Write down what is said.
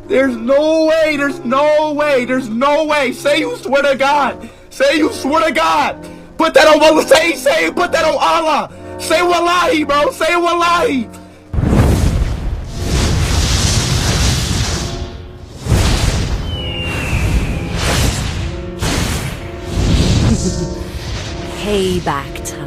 There's no way, there's no way, there's no way. Say you swear to God. Say you swear to God. Put that on Allah. Say, put that on Allah. Say wallahi, bro. Say wallahi. Payback time.